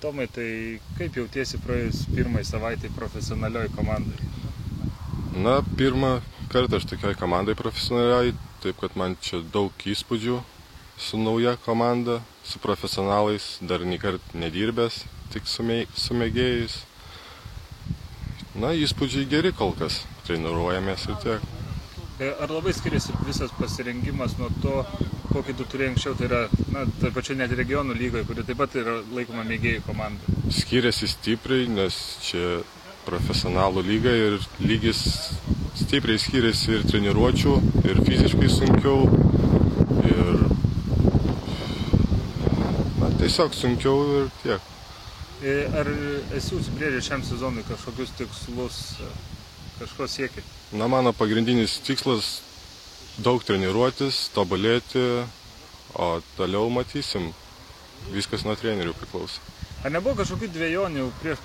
Tomai, tai kaip jautiesi praėjus pirmai savaitį profesionalioj komandai? Na, pirmą kartą aš tokioj komandai profesionaliai, taip kad man čia daug įspūdžių su nauja komanda, su profesionalais, dar nei kart nedirbęs, tik su mėgėjais. Na, įspūdžiai geri kol kas, treniruojamės ir tiek. Ar labai skiriasi visas pasirengimas nuo to, kokį tu turėjai anksčiau, tai yra, taip pačiai net regionų lygoje, kuri taip pat yra laikoma mėgėjų komanda? Skiriasi stipriai, nes čia profesionalų lyga ir lygis stipriai skiriasi ir treniruočių, ir fiziškai sunkiau, ir tiesiog sunkiau ir tiek. Ar esi užsibrėžęs šiam sezonui kažkokius tikslus, kažko sieki? Na, mano pagrindinis tikslas daug treniruotis, tobulėti, o toliau matysim. Viskas nuo trenerių priklauso. Ar nebuvo kažkokių dvejonių prieš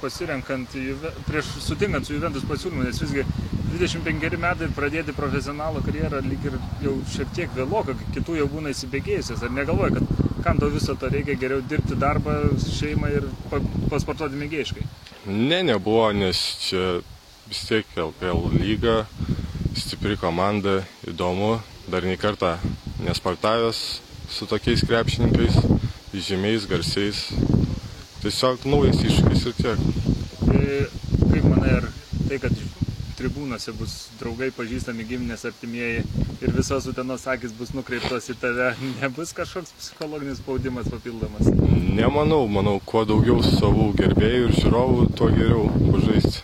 sutinkant su Juventus pasiūlymu, nes visgi 25 metai ir pradėti profesionalo karjerą lyg ir jau šiek tiek vėloka, kitų jau būna įsibėgėjusias. Ar negalvoji, kad kam to viso to reikia geriau dirbti darbą, šeimą ir pasportuoti mėgėjiškai? Nebuvo, nes čia vis tiek LKL lyga, stipri komanda, įdomu, dar nei kartą nesportavęs su tokiais krepšininkais, žymiais, garsiais. Tiesiog naujas iššūkis ir tiek. Kaip manai, ar tai, kad tribūnose bus draugai, pažįstami, giminės, artimieji ir visos Utenos akys bus nukreiptos į tave, nebus kažkoks psichologinis spaudimas papildomas? Nemanau, kuo daugiau savų gerbėjų ir žiūrovų, tuo geriau pažaisti.